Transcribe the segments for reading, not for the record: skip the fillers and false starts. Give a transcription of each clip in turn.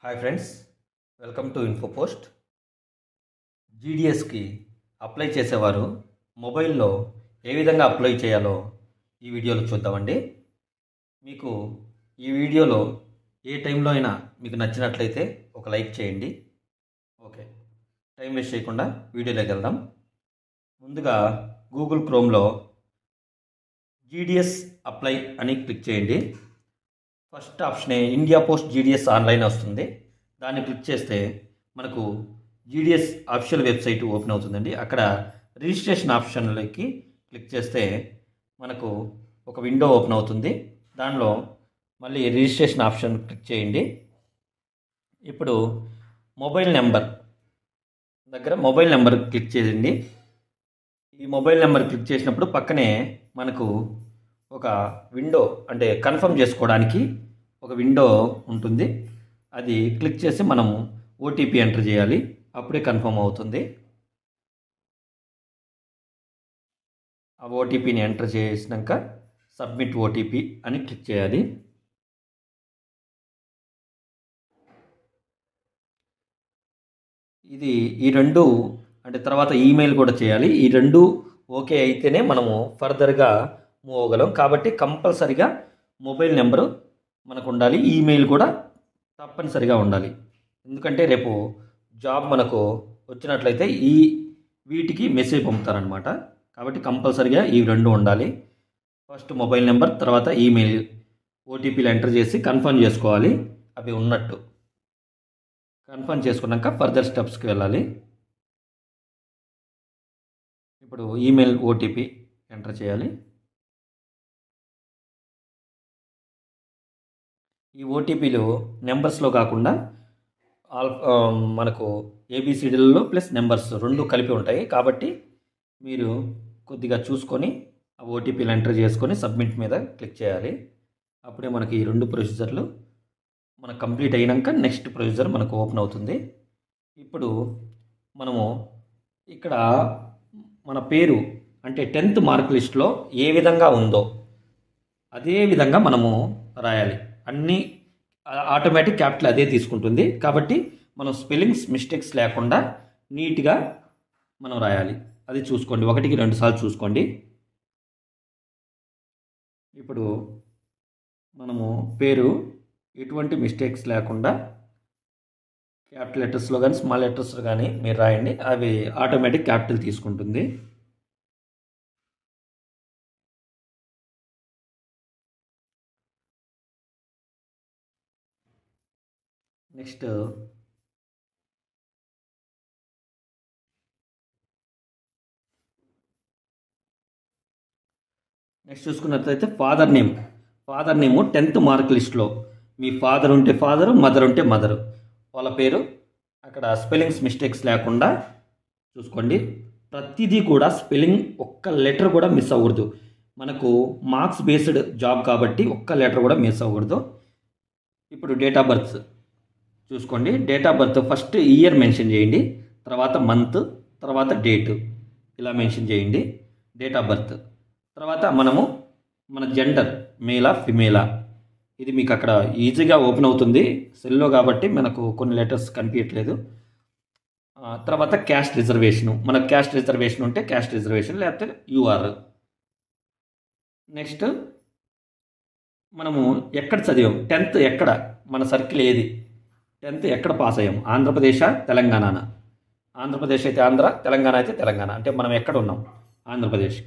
Hi friends, welcome to Infopost. జీడిఎస్కి apply చేసేవారు మొబైల్లో ఏ విధంగా అప్లై చేయాలో ఈ వీడియోలో చూద్దామండి. మీకు ఈ వీడియోలో ఏ టైంలో అయినా మీకు నచ్చినట్లయితే ఒక లైక్ చేయండి. ఓకే, టైం వేస్ట్ చేయకుండా వీడియోలోకి వెళ్దాం. ముందుగా గూగుల్ క్రోమ్లో జీడిఎస్ అప్లై అని క్లిక్ చేయండి. ఫస్ట్ ఆప్షనే ఇండియా పోస్ట్ జీడిఎస్ ఆన్లైన్ వస్తుంది. దాన్ని క్లిక్ చేస్తే మనకు జీడిఎస్ అఫీషియల్ వెబ్సైట్ ఓపెన్ అవుతుందండి. అక్కడ రిజిస్ట్రేషన్ ఆప్షన్లోకి క్లిక్ చేస్తే మనకు ఒక విండో ఓపెన్ అవుతుంది. దానిలో మళ్ళీ రిజిస్ట్రేషన్ ఆప్షన్ క్లిక్ చేయండి. ఇప్పుడు మొబైల్ నెంబర్ దగ్గర మొబైల్ నెంబర్ క్లిక్ చేయండి. ఈ మొబైల్ నెంబర్ క్లిక్ చేసినప్పుడు పక్కనే మనకు ఒక విండో అంటే కన్ఫర్మ్ చేసుకోవడానికి ఒక విండో ఉంటుంది. అది క్లిక్ చేసి మనం ఓటీపీ ఎంటర్ చేయాలి, అప్పుడే కన్ఫర్మ్ అవుతుంది. ఆ ఓటీపీని ఎంటర్ చేసినాక సబ్మిట్ ఓటీపీ అని క్లిక్ చేయాలి. ఈ రెండు అంటే తర్వాత ఈమెయిల్ కూడా చేయాలి. ఈ రెండు ఓకే అయితేనే మనము ఫర్దర్గా మూవ్ అవ్వగలం. కాబట్టి కంపల్సరిగా మొబైల్ నెంబరు మనకు ఉండాలి, ఈమెయిల్ కూడా తప్పనిసరిగా ఉండాలి. ఎందుకంటే రేపు జాబ్ మనకు వచ్చినట్లయితే వీటికి మెసేజ్ పంపుతారనమాట. కాబట్టి కంపల్సరిగా ఈ రెండు ఉండాలి. ఫస్ట్ మొబైల్ నెంబర్, తర్వాత ఈమెయిల్, ఓటీపీలు ఎంటర్ చేసి కన్ఫర్మ్ చేసుకోవాలి అవి ఉన్నట్టు. కన్ఫర్మ్ చేసుకున్నాక ఫర్దర్ స్టెప్స్కి వెళ్ళాలి. ఇప్పుడు ఈమెయిల్ ఓటీపీ ఎంటర్ చేయాలి. ఈ ఓటీపీలు నెంబర్స్లో కాకుండా మనకు ఏబిసిడీలలో ప్లస్ నెంబర్స్ రెండు కలిపి ఉంటాయి. కాబట్టి మీరు కొద్దిగా చూసుకొని ఆ ఓటీపీలు ఎంటర్ చేసుకొని సబ్మిట్ మీద క్లిక్ చేయాలి. అప్పుడే మనకి ఈ రెండు ప్రొసీజర్లు మనకు కంప్లీట్ అయినాక నెక్స్ట్ ప్రొసీజర్ మనకు ఓపెన్ అవుతుంది. ఇప్పుడు మనము ఇక్కడ మన పేరు అంటే 10th మార్క్ లిస్ట్లో ఏ విధంగా ఉందో అదే విధంగా మనము రాయాలి. అన్నీ ఆటోమేటిక్ క్యాపిటల్ అదే తీసుకుంటుంది. కాబట్టి మనం స్పెల్లింగ్స్ మిస్టేక్స్ లేకుండా నీట్గా మనం రాయాలి. అది చూసుకోండి, 1కి 2 సార్లు చూసుకోండి. ఇప్పుడు మనము పేరు ఎటువంటి మిస్టేక్స్ లేకుండా క్యాపిటల్ లెటర్స్లో కానీ స్మాల్ లెటర్స్లో కానీ మీరు రాయండి. అవి ఆటోమేటిక్ క్యాపిటల్ తీసుకుంటుంది. నెక్స్ట్ చూసుకున్నట్లయితే ఫాదర్ నేమ్ 10th మార్క్ లిస్ట్లో మీ ఫాదర్ ఉంటే ఫాదరు, మదర్ ఉంటే మదరు, వాళ్ళ పేరు అక్కడ స్పెల్లింగ్స్ మిస్టేక్స్ లేకుండా చూసుకోండి. ప్రతిదీ కూడా స్పెల్లింగ్ ఒక్క లెటర్ కూడా మిస్ అవ్వకూడదు. మనకు మార్క్స్ బేస్డ్ జాబ్ కాబట్టి ఒక్క లెటర్ కూడా మిస్ అవ్వకూడదు. ఇప్పుడు డేట్ ఆఫ్ బర్త్ చూసుకోండి. Date of birth first year mention చేయండి, తర్వాత మంత్, తర్వాత డేటు ఇలా మెన్షన్ చేయండి. డేట్ ఆఫ్ బర్త్ తర్వాత మన జెండర్ మేలా ఫిమేలా ఇది మీకు అక్కడ ఈజీగా ఓపెన్ అవుతుంది సెల్లో కాబట్టి మనకు కొన్ని లెటర్స్ కనిపించట్లేదు. తర్వాత క్యాస్ట్ రిజర్వేషను, మనకు క్యాస్ట్ రిజర్వేషన్ ఉంటే క్యాస్ట్ రిజర్వేషన్, లేకపోతే యూఆర్. నెక్స్ట్ మనము ఎక్కడ చదివాం, 10th ఎక్కడ, మన సర్కిల్ ఏది, 10th ఎక్కడ పాస్ అయ్యాం, ఆంధ్రప్రదేశా తెలంగాణనా? ఆంధ్రప్రదేశ్ అయితే ఆంధ్ర, తెలంగాణ అయితే తెలంగాణ. అంటే మనం ఎక్కడ ఉన్నాం, ఆంధ్రప్రదేశ్.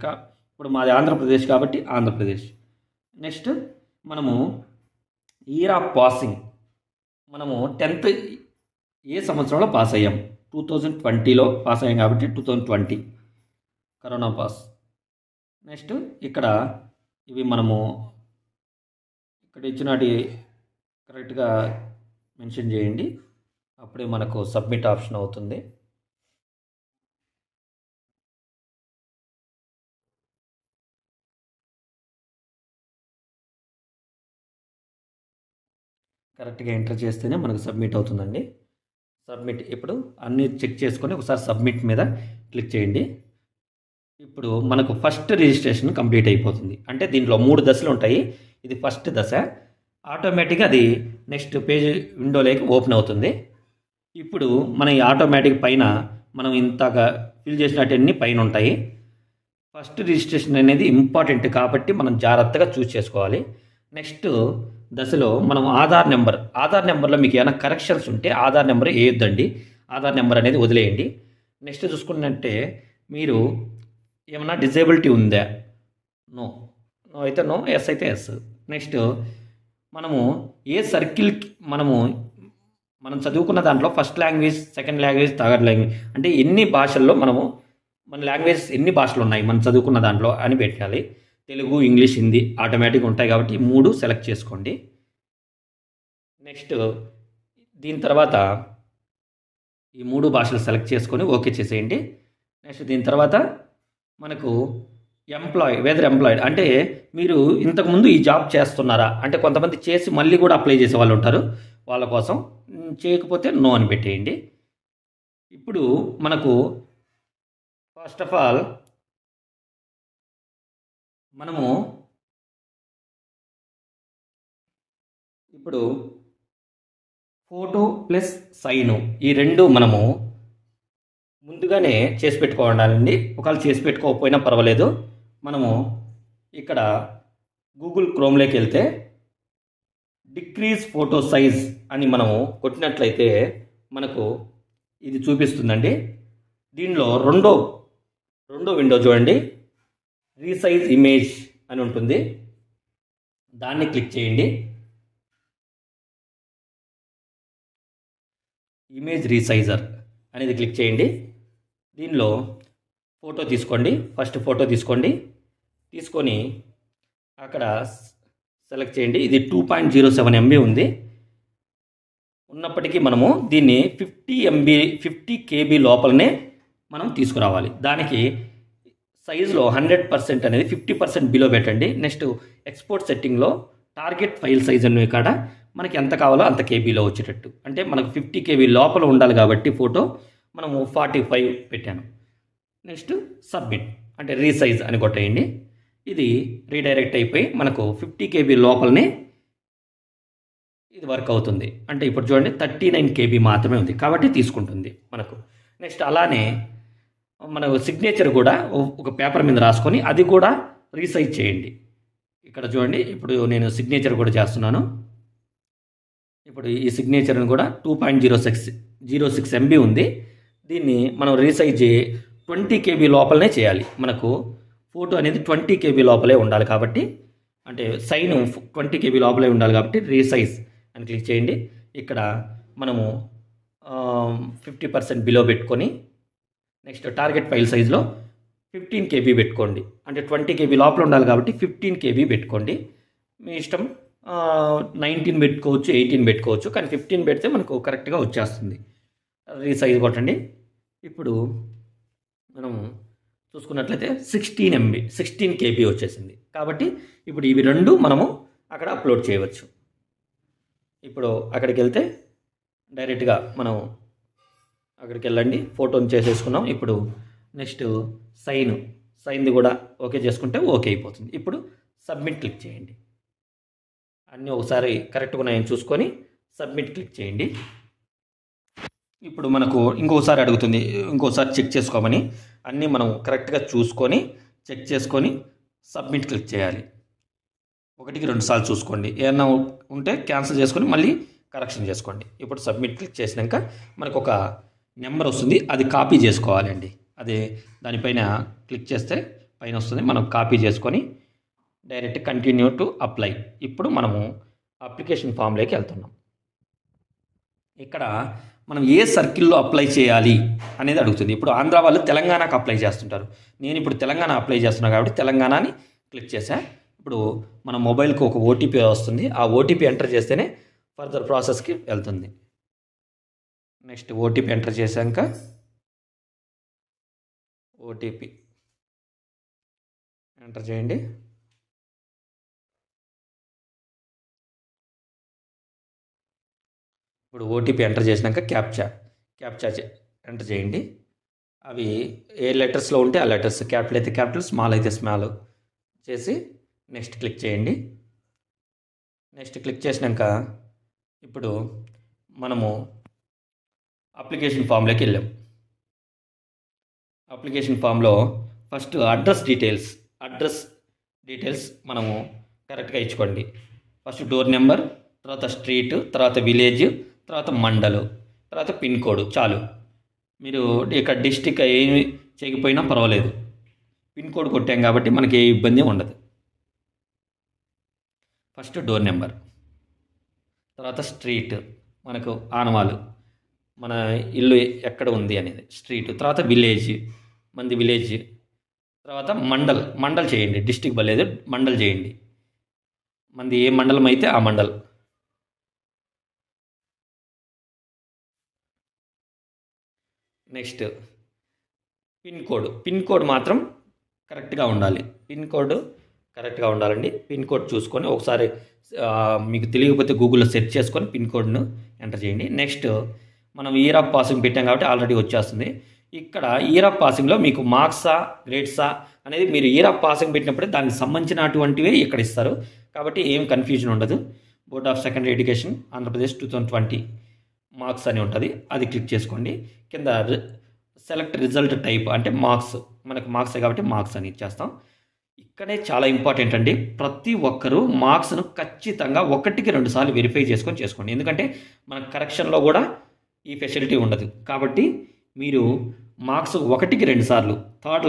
ఇప్పుడు మాది ఆంధ్రప్రదేశ్ కాబట్టి ఆంధ్రప్రదేశ్. నెక్స్ట్ మనము ఇయర్ ఆఫ్ పాసింగ్, మనము 10th ఏ సంవత్సరంలో పాస్ అయ్యాం, 2020లో పాస్ అయ్యాం కాబట్టి 2020 కరోనా పాస్. నెక్స్ట్ ఇక్కడ ఇవి మనము ఇక్కడ ఇచ్చినటి కరెక్ట్గా మెన్షన్ చేయండి, అప్పుడే మనకు సబ్మిట్ ఆప్షన్ అవుతుంది. కరెక్ట్గా ఎంటర్ చేస్తేనే మనకు సబ్మిట్ అవుతుందండి. సబ్మిట్ ఇప్పుడు అన్నీ చెక్ చేసుకొని ఒకసారి సబ్మిట్ మీద క్లిక్ చేయండి. ఇప్పుడు మనకు ఫస్ట్ రిజిస్ట్రేషన్ కంప్లీట్ అయిపోతుంది. అంటే దీంట్లో 3 దశలు ఉంటాయి. ఇది ఫస్ట్ దశ. ఆటోమేటిక్గా అది నెక్స్ట్ పేజ్ విండోలోకి ఓపెన్ అవుతుంది. ఇప్పుడు మన ఈ ఆటోమేటిక్ పైన మనం ఇంతగా ఫిల్ చేసినట్టన్నీ పైన ఉంటాయి. ఫస్ట్ రిజిస్ట్రేషన్ అనేది ఇంపార్టెంట్ కాబట్టి మనం జాగ్రత్తగా చూస్ చేసుకోవాలి. నెక్స్ట్ దశలో మనం ఆధార్ నెంబర్లో మీకు ఏమైనా కరెక్షన్స్ ఉంటే ఆధార్ నెంబర్ వేయొద్దండి. ఆధార్ నెంబర్ అనేది వదిలేయండి. నెక్స్ట్ చూసుకున్నట్టే మీరు ఏమైనా డిజేబిలిటీ ఉందా? నో అయితే నో, ఎస్ అయితే ఎస్. నెక్స్ట్ మనము ఏ సర్కిల్కి మనం చదువుకున్న దాంట్లో first language, second language, third language అంటే ఎన్ని భాషల్లో మన లాంగ్వేజ్ ఎన్ని భాషలు ఉన్నాయి మనం చదువుకున్న దాంట్లో అని పెట్టాలి. తెలుగు, ఇంగ్లీష్, హిందీ ఆటోమేటిక్గా ఉంటాయి కాబట్టి 3 సెలెక్ట్ చేసుకోండి. నెక్స్ట్ దీని తర్వాత ఈ 3 భాషలు సెలెక్ట్ చేసుకొని ఓకే చేసేయండి. నెక్స్ట్ దీని తర్వాత మనకు వెదర్ ఎంప్లాయిడ్ అంటే మీరు ఇంతకుముందు ఈ జాబ్ చేస్తున్నారా అంటే కొంతమంది చేసి మళ్ళీ కూడా అప్లై చేసే వాళ్ళు ఉంటారు. వాళ్ళ కోసం చేయకపోతే నో అని పెట్టేయండి. ఇప్పుడు మనకు ఫస్ట్ ఆఫ్ ఆల్ మనము ఇప్పుడు ఫోటో ప్లస్ సైను ఈ రెండు మనము ముందుగానే చేసి పెట్టుకోవాలండి. ఒకవేళ చేసి పెట్టుకోకపోయినా పర్వాలేదు. మనము ఇక్కడ గూగుల్ క్రోమ్లోకి వెళ్తే డిక్రీజ్ ఫోటో సైజ్ అని మనము కొట్టినట్లయితే మనకు ఇది చూపిస్తుందండి. దీనిలో రెండో విండో చూడండి, రీసైజ్ ఇమేజ్ అని ఉంటుంది. దాన్ని క్లిక్ చేయండి. ఇమేజ్ రీసైజర్ అనేది క్లిక్ చేయండి. దీనిలో ఫోటో తీసుకోండి. ఫస్ట్ ఫోటో తీసుకొని అక్కడ సెలెక్ట్ చేయండి. ఇది 2.07 MB ఉంది. ఉన్నప్పటికీ మనము దీన్ని 50 KB లోపలనే మనం తీసుకురావాలి. దానికి సైజులో 100% అనేది 50% బిలో పెట్టండి. నెక్స్ట్ ఎక్స్పోర్ట్ సెట్టింగ్లో టార్గెట్ ఫైల్ సైజ్ అనే కాడ మనకి ఎంత కావాలో అంత కేబీలో వచ్చేటట్టు అంటే మనకు 50 KB లోపల ఉండాలి కాబట్టి ఫోటో మనము 45 పెట్టాను. నెక్స్ట్ సబ్మిట్ అంటే రీసైజ్ అని కొట్టేయండి. ఇది రీడైరెక్ట్ అయిపోయి మనకు 50 KB లోపలనే ఇది వర్క్ అవుతుంది. అంటే ఇప్పుడు చూడండి 39 KB మాత్రమే ఉంది కాబట్టి తీసుకుంటుంది మనకు. నెక్స్ట్ అలానే మనకు సిగ్నేచర్ కూడా ఒక పేపర్ మీద రాసుకొని అది కూడా రీసైజ్ చేయండి. ఇక్కడ చూడండి ఇప్పుడు నేను సిగ్నేచర్ కూడా చేస్తున్నాను. ఇప్పుడు ఈ సిగ్నేచర్ని కూడా 2.06 MB ఉంది. దీన్ని మనం రీసైజ్ 20 KB లోపలనే చేయాలి. మనకు ఫోటో అనేది 20 KB లోపలే ఉండాలి కాబట్టి అంటే సైన్ 20 KB లోపలే ఉండాలి కాబట్టి రీసైజ్ అని క్లిక్ చేయండి. ఇక్కడ మనము 50% బిలో పెట్టుకొని నెక్స్ట్ టార్గెట్ ఫైల్ సైజ్లో 15 KB పెట్టుకోండి. అంటే 20 KB లోపల ఉండాలి కాబట్టి 15 KB పెట్టుకోండి. మీ ఇష్టం 19 పెట్టుకోవచ్చు, 18 పెట్టుకోవచ్చు. కానీ 15 పెడితే మనకు కరెక్ట్గా వచ్చేస్తుంది. రీసైజ్ కొట్టండి. ఇప్పుడు మనం చూసుకున్నట్లయితే 16 KB వచ్చేసింది. కాబట్టి ఇప్పుడు ఇవి రెండు మనము అక్కడ అప్లోడ్ చేయవచ్చు. ఇప్పుడు అక్కడికి వెళ్తే డైరెక్ట్గా మనం అక్కడికి వెళ్ళండి. ఫోటోని చేసేసుకున్నాం. ఇప్పుడు నెక్స్ట్ సైన్ది కూడా ఓకే చేసుకుంటే ఓకే అయిపోతుంది. ఇప్పుడు సబ్మిట్ క్లిక్ చేయండి. అన్నీ ఒకసారి కరెక్ట్గా ఉన్నాయని చూసుకొని సబ్మిట్ క్లిక్ చేయండి. ఇప్పుడు మనకు ఇంకోసారి అడుగుతుంది, ఇంకోసారి చెక్ చేసుకోమని. అన్నీ మనం కరెక్ట్గా చూసుకొని చెక్ చేసుకొని సబ్మిట్ క్లిక్ చేయాలి. 1కి 2 సార్లు చూసుకోండి. ఏమన్నా ఉంటే క్యాన్సిల్ చేసుకొని మళ్ళీ కరెక్షన్ చేసుకోండి. ఇప్పుడు సబ్మిట్ క్లిక్ చేసినాక మనకు ఒక నెంబర్ వస్తుంది, అది కాపీ చేసుకోవాలండి. అది దానిపైన క్లిక్ చేస్తే పైన వస్తుంది. మనం కాపీ చేసుకొని డైరెక్ట్ కంటిన్యూ టు అప్లై. ఇప్పుడు మనము అప్లికేషన్ ఫామ్లోకి వెళ్తున్నాం. ఇక్కడ మనం ఏ సర్కిల్లో అప్లై చేయాలి అనేది అడుగుతుంది. ఇప్పుడు ఆంధ్ర వాళ్ళు తెలంగాణకు అప్లై చేస్తుంటారు. నేను ఇప్పుడు తెలంగాణ అప్లై చేస్తున్నాను కాబట్టి తెలంగాణని క్లిక్ చేశా. ఇప్పుడు మన మొబైల్కి ఒక ఓటీపీ వస్తుంది. ఆ ఓటీపీ ఎంటర్ చేస్తేనే ఫర్దర్ ప్రాసెస్కి వెళ్తుంది. నెక్స్ట్ ఓటీపీ ఎంటర్ చేశాక ఓటీపీ ఎంటర్ చేయండి. ఇప్పుడు ఓటీపీ ఎంటర్ చేసినాక క్యాప్చా ఎంటర్ చేయండి. అవి ఏ లెటర్స్లో ఉంటే ఆ లెటర్స్, క్యాపిటల్ అయితే క్యాపిటల్, స్మాల్ అయితే స్మాల్ చేసి నెక్స్ట్ క్లిక్ చేయండి. నెక్స్ట్ క్లిక్ చేసినాక ఇప్పుడు మనము అప్లికేషన్ ఫామ్లోకి వెళ్ళాం. అప్లికేషన్ ఫామ్లో ఫస్ట్ అడ్రస్ డీటెయిల్స్ మనము కరెక్ట్గా ఇచ్చుకోండి. ఫస్ట్ డోర్ నెంబర్, తర్వాత స్ట్రీట్, తర్వాత విలేజ్, తర్వాత మండలు, తర్వాత పిన్ కోడ్. చాలు. మీరు ఇక్కడ డిస్టిక్ ఏమి చేయకపోయినా పర్వాలేదు, పిన్ కోడ్ కొట్టాం కాబట్టి మనకి ఏ ఇబ్బంది ఉండదు. ఫస్ట్ డోర్ నెంబర్, తర్వాత స్ట్రీట్, మనకు ఆనవాలు మన ఇల్లు ఎక్కడ ఉంది అనేది స్ట్రీట్, తర్వాత విలేజ్, మంది విలేజ్, తర్వాత మండల్ చేయండి. డిస్టిక్ బలేదు, మండల్ చేయండి. మంది ఏ మండలం అయితే ఆ మండల్. నెక్స్ట్ పిన్ కోడ్ మాత్రం కరెక్ట్గా ఉండాలి. కరెక్ట్గా ఉండాలండి. పిన్ కోడ్ చూసుకొని ఒకసారి మీకు తెలియకపోతే గూగుల్లో సెర్చ్ చేసుకొని పిన్ కోడ్ను ఎంటర్ చేయండి. నెక్స్ట్ మనం ఇయర్ ఆఫ్ పాసింగ్ పెట్టాం కాబట్టి ఆల్రెడీ వచ్చేస్తుంది. ఇక్కడ ఇయర్ ఆఫ్ పాసింగ్లో మీకు మార్క్సా గ్రేడ్సా అనేది మీరు ఇయర్ ఆఫ్ పాసింగ్ పెట్టినప్పుడే దానికి సంబంధించినటువంటివే ఇక్కడ ఇస్తారు కాబట్టి ఏం కన్ఫ్యూజన్ ఉండదు. Board of secondary education Andhra Pradesh 2020 marks అని ఉంటుంది, అది క్లిక్ చేసుకోండి. కింద సెలెక్ట్ రిజల్ట్ టైప్ అంటే మార్క్స్, మనకు మార్క్సే కాబట్టి మార్క్స్ అని ఇచ్చేస్తాం. ఇక్కడే చాలా ఇంపార్టెంట్ అండి. ప్రతి ఒక్కరూ మార్క్స్ను ఖచ్చితంగా 1కి 2 సార్లు వెరిఫై చేసుకోండి. ఎందుకంటే మన కరెక్షన్లో కూడా ఈ ఫెసిలిటీ ఉండదు కాబట్టి మీరు మార్క్స్ 1కి 2 సార్లు. థర్డ్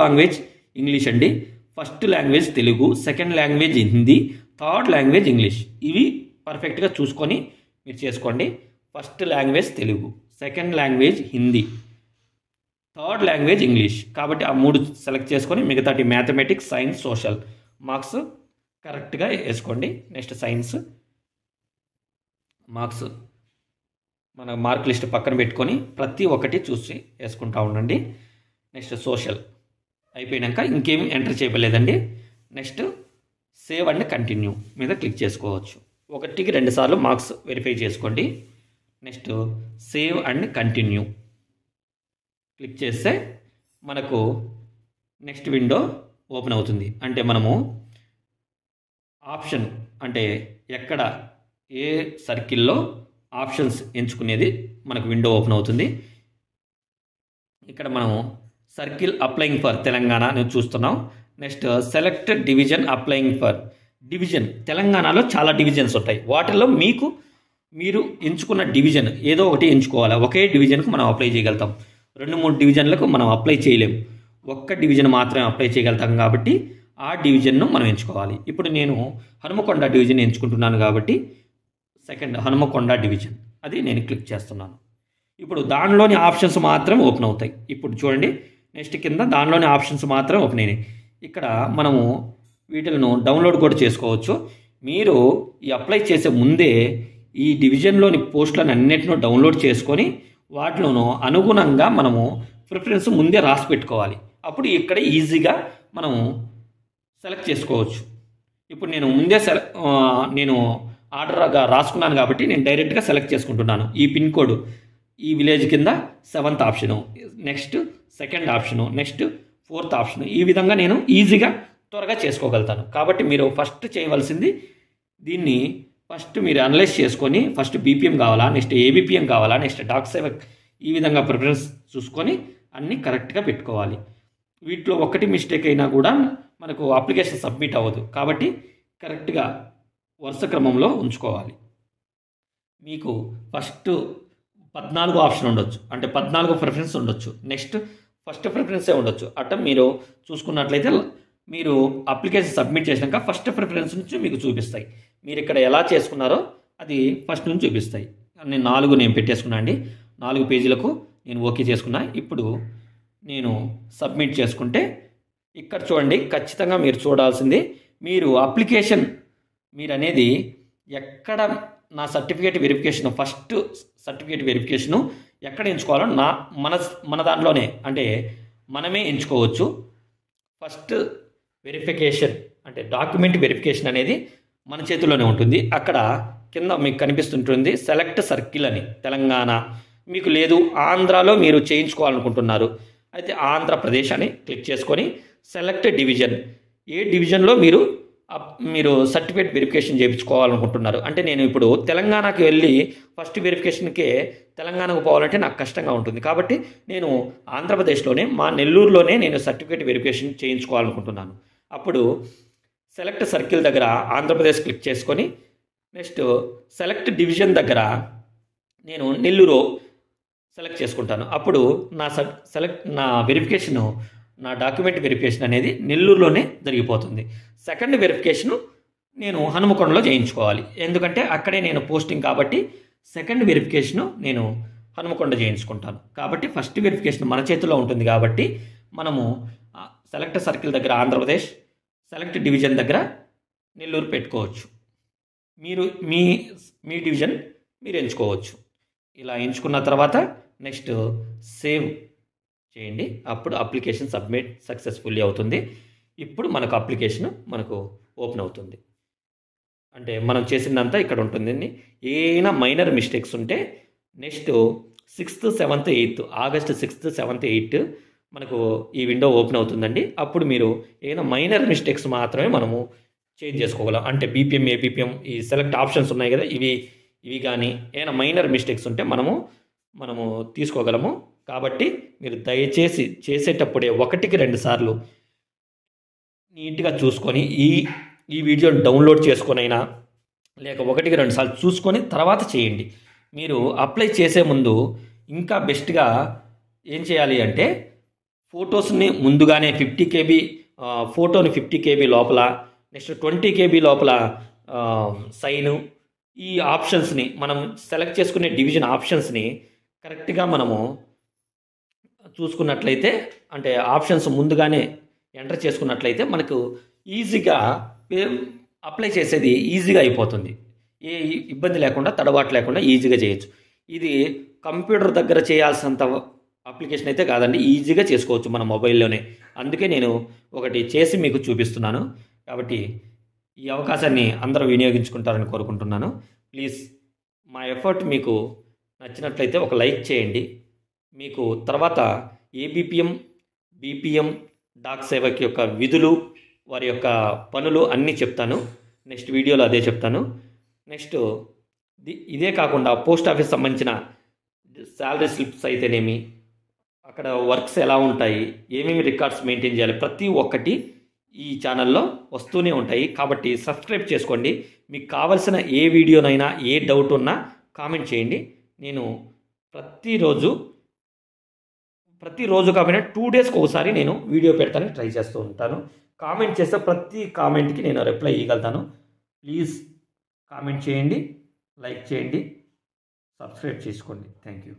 లాంగ్వేజ్ ఇంగ్లీష్ అండి. First language Telugu, second language Hindi, third language English. ఇవి పర్ఫెక్ట్గా చూసుకొని మీరు చేసుకోండి. First language Telugu, second language Hindi, third language English. కాబట్టి ఆ 3 సెలెక్ట్ చేసుకొని మిగతాటి మ్యాథమెటిక్స్, సైన్స్, సోషల్ మార్క్స్ కరెక్ట్గా వేసుకోండి. నెక్స్ట్ సైన్స్ మార్క్స్ మన మార్క్ లిస్ట్ పక్కన పెట్టుకొని ప్రతి ఒక్కటి చూసి వేసుకుంటా ఉండండి. నెక్స్ట్ సోషల్ అయిపోయాక ఇంకేం ఎంటర్ చేయలేదండి. నెక్స్ట్ సేవ్ అండ్ కంటిన్యూ మీద క్లిక్ చేసుకోవచ్చు. 1కి 2 సార్లు మార్క్స్ వెరిఫై చేసుకోండి. Next save and continue click చేస్తే మనకు నెక్స్ట్ విండో ఓపెన్ అవుతుంది. అంటే మనము ఆప్షన్ అంటే ఎక్కడ ఏ సర్కిల్లో ఆప్షన్స్ ఎంచుకునేది మనకు విండో ఓపెన్ అవుతుంది. ఇక్కడ మనము సర్కిల్ అప్లయింగ్ ఫర్ తెలంగాణ అని చూస్తున్నాం. Next select division applying for division. తెలంగాణలో చాలా డివిజన్స్ ఉంటాయి. వాటిల్లో మీరు ఎంచుకున్న డివిజన్ ఏదో ఒకటి ఎంచుకోవాలి. ఒకే డివిజన్కు మనం అప్లై చేయగలుగుతాం. 2-3 డివిజన్లకు మనం అప్లై చేయలేము. ఒక్క డివిజన్ మాత్రమే అప్లై చేయగలుగుతాం కాబట్టి ఆ డివిజన్ను మనం ఎంచుకోవాలి. ఇప్పుడు నేను హనుమకొండ డివిజన్ ఎంచుకుంటున్నాను కాబట్టి సెకండ్ హనుమకొండ డివిజన్ అది నేను క్లిక్ చేస్తున్నాను. ఇప్పుడు దానిలోని ఆప్షన్స్ మాత్రం ఓపెన్ అవుతాయి. ఇప్పుడు చూడండి, నెక్స్ట్ కింద దానిలోని ఆప్షన్స్ మాత్రం ఓపెన్ అయినాయి. ఇక్కడ మనము వీటిలను డౌన్లోడ్ కూడా చేసుకోవచ్చు. మీరు ఈ అప్లై చేసే ముందే ఈ డివిజన్లోని పోస్టులను అన్నిటినూ డౌన్లోడ్ చేసుకొని వాటిలోనూ అనుగుణంగా మనము ప్రిఫరెన్స్ ముందే రాసి పెట్టుకోవాలి. అప్పుడు ఇక్కడ ఈజీగా మనము సెలెక్ట్ చేసుకోవచ్చు. ఇప్పుడు నేను ముందే నేను ఆర్డర్గా రాసుకున్నాను కాబట్టి నేను డైరెక్ట్గా సెలెక్ట్ చేసుకుంటున్నాను. ఈ పిన్ కోడ్ ఈ విలేజ్ కింద 7th option, next 2nd option, next 4th option. ఈ విధంగా నేను ఈజీగా త్వరగా చేసుకోగలుగుతాను. కాబట్టి మీరు ఫస్ట్ చేయవలసింది దీన్ని ఫస్ట్ మీరు అనలైజ్ చేసుకొని ఫస్ట్ బీపీఎం కావాలా, నెక్స్ట్ ఏబిపిఎం కావాలా, నెక్స్ట్ డాక్ సేవక్, ఈ విధంగా ప్రిఫరెన్స్ చూసుకొని అన్నీ కరెక్ట్గా పెట్టుకోవాలి. వీటిలో ఒకటి మిస్టేక్ అయినా కూడా మనకు అప్లికేషన్ సబ్మిట్ అవ్వదు. కాబట్టి కరెక్ట్గా వరుస క్రమంలో ఉంచుకోవాలి. మీకు ఫస్ట్ 14 ఆప్షన్ ఉండొచ్చు, అంటే 14 ప్రిఫరెన్స్ ఉండొచ్చు. నెక్స్ట్ ఫస్ట్ ప్రిఫరెన్సే ఉండొచ్చు. అట్లా మీరు చూసుకున్నట్లయితే మీరు అప్లికేషన్ సబ్మిట్ చేసినాక ఫస్ట్ ప్రిఫరెన్స్ నుంచి మీకు చూపిస్తాయి. మీరు ఇక్కడ ఎలా చేసుకున్నారో అది ఫస్ట్ నుంచి చూపిస్తాయి. నేను 4 పెట్టేసుకున్నా అండి. 4 పేజీలకు నేను ఓకే చేసుకున్నా. ఇప్పుడు నేను సబ్మిట్ చేసుకుంటే ఇక్కడ చూడండి, ఖచ్చితంగా మీరు చూడాల్సింది మీరు అప్లికేషన్ మీరు అనేది ఎక్కడ నా certificate verification first certificate verification ఎక్కడ ఎంచుకోవాలో మన దాంట్లోనే అంటే మనమే ఎంచుకోవచ్చు. ఫస్ట్ వెరిఫికేషన్ అంటే డాక్యుమెంట్ వెరిఫికేషన్ అనేది మన చేతిలోనే ఉంటుంది. అక్కడ కింద మీకు కనిపిస్తుంటుంది సెలెక్ట్ సర్కిల్ అని తెలంగాణ. మీకు లేదు ఆంధ్రాలో మీరు చేయించుకోవాలనుకుంటున్నారు అయితే ఆంధ్రప్రదేశ్ అని క్లిక్ చేసుకొని సెలెక్ట్ డివిజన్, ఏ డివిజన్లో మీరు మీరు సర్టిఫికేట్ వెరిఫికేషన్ చేయించుకోవాలనుకుంటున్నారు అంటే నేను ఇప్పుడు తెలంగాణకి వెళ్ళి ఫస్ట్ వెరిఫికేషన్కే తెలంగాణకు పోవాలంటే నాకు కష్టంగా ఉంటుంది కాబట్టి నేను ఆంధ్రప్రదేశ్లోనే మా నెల్లూరులోనే నేను సర్టిఫికేట్ వెరిఫికేషన్ చేయించుకోవాలనుకుంటున్నాను. అప్పుడు సెలెక్ట్ సర్కిల్ దగ్గర ఆంధ్రప్రదేశ్ క్లిక్ చేసుకొని నెక్స్ట్ సెలెక్ట్ డివిజన్ దగ్గర నేను నెల్లూరు సెలెక్ట్ చేసుకుంటాను. అప్పుడు నా వెరిఫికేషను నా డాక్యుమెంట్ వెరిఫికేషన్ అనేది నెల్లూరులోనే జరిగిపోతుంది. సెకండ్ వెరిఫికేషను నేను హనుమకొండలో చేయించుకోవాలి ఎందుకంటే అక్కడే నేను పోస్టింగ్ కాబట్టి సెకండ్ వెరిఫికేషను నేను హనుమకొండ చేయించుకుంటాను. కాబట్టి ఫస్ట్ వెరిఫికేషన్ మన చేతిలో ఉంటుంది కాబట్టి మనము సెలెక్ట్ సర్కిల్ దగ్గర ఆంధ్రప్రదేశ్, సెలెక్ట్ డివిజన్ దగ్గర నెల్లూరు పెట్టుకోవచ్చు. మీరు మీ డివిజన్ మీరు ఎంచుకోవచ్చు. ఇలా ఎంచుకున్న తర్వాత నెక్స్ట్ సేవ్ చేయండి. అప్పుడు అప్లికేషన్ సబ్మిట్ సక్సెస్ఫుల్లీ అవుతుంది. ఇప్పుడు మనకు అప్లికేషన్ ఓపెన్ అవుతుంది. అంటే మనం చేసిందంతా ఇక్కడ ఉంటుందండి. ఏమైనా మైనర్ మిస్టేక్స్ ఉంటే next 6th, 7th, 8th August 6th, 7th, 8th మనకు ఈ విండో ఓపెన్ అవుతుందండి. అప్పుడు మీరు ఏమైనా మైనర్ మిస్టేక్స్ మాత్రమే మనము చేంజ్ చేసుకోగలం. అంటే బీపీఎం, ఏపీఎం ఈ సెలెక్ట్ ఆప్షన్స్ ఉన్నాయి కదా, ఇవి కానీ ఏమైనా మైనర్ మిస్టేక్స్ ఉంటే మనము తీసుకోగలము. కాబట్టి మీరు దయచేసి చేసేటప్పుడే 1కి 2 సార్లు నీట్గా చూసుకొని ఈ వీడియోని డౌన్లోడ్ చేసుకొనైనా లేక 1కి 2 సార్లు చూసుకొని తర్వాత చేయండి. మీరు అప్లై చేసే ముందు ఇంకా బెస్ట్గా ఏం చేయాలి అంటే ఫొటోస్ని ముందుగానే 50 KB ఫోటోని 50 KB లోపల నెక్స్ట్ 20 KB లోపల సైను ఈ ఆప్షన్స్ని మనం సెలెక్ట్ చేసుకునే డివిజన్ ఆప్షన్స్ని కరెక్ట్గా మనము చూసుకున్నట్లయితే అంటే ఆప్షన్స్ ముందుగానే ఎంటర్ చేసుకున్నట్లయితే మనకు ఈజీగా అప్లై చేసేది ఈజీగా అయిపోతుంది. ఏ ఇబ్బంది లేకుండా తడబాటు లేకుండా ఈజీగా చేయొచ్చు. ఇది కంప్యూటర్ దగ్గర చేయాల్సినంత అప్లికేషన్ అయితే కాదండి, ఈజీగా చేసుకోవచ్చు మన మొబైల్లోనే. అందుకే నేను ఒకటి చేసి మీకు చూపిస్తున్నాను. కాబట్టి ఈ అవకాశాన్ని అందరూ వినియోగించుకుంటారని కోరుకుంటున్నాను. ప్లీజ్ మా ఎఫర్ట్ మీకు నచ్చినట్లయితే ఒక లైక్ చేయండి. మీకు తర్వాత ఏబిపిఎం, బీపీఎం, డాక్ సేవక్ యొక్క విధులు, వారి యొక్క పనులు అన్నీ చెప్తాను. నెక్స్ట్ వీడియోలో అదే చెప్తాను. నెక్స్ట్ ఇదే కాకుండా పోస్ట్ ఆఫీస్ సంబంధించిన శాలరీ స్లిప్స్ అయితేనేమి, అక్కడ వర్క్స్ ఎలా ఉంటాయి, ఏమేమి రికార్డ్స్ మెయింటైన్ చేయాలి, ప్రతి ఒక్కటి ఈ ఛానల్లో వస్తూనే ఉంటాయి. కాబట్టి సబ్స్క్రైబ్ చేసుకోండి. మీకు కావలసిన ఏ వీడియోనైనా ఏ డౌట్ ఉన్నా కామెంట్ చేయండి. నేను ప్రతిరోజు కాకపోయినా 2 డేస్కి ఒకసారి నేను వీడియో పెడతానికి ట్రై చేస్తూ ఉంటాను. కామెంట్ చేస్తే ప్రతి కామెంట్కి నేను రిప్లై ఇవ్వగలుగుతాను. ప్లీజ్ కామెంట్ చేయండి, లైక్ చేయండి, సబ్స్క్రైబ్ చేసుకోండి. Thank you.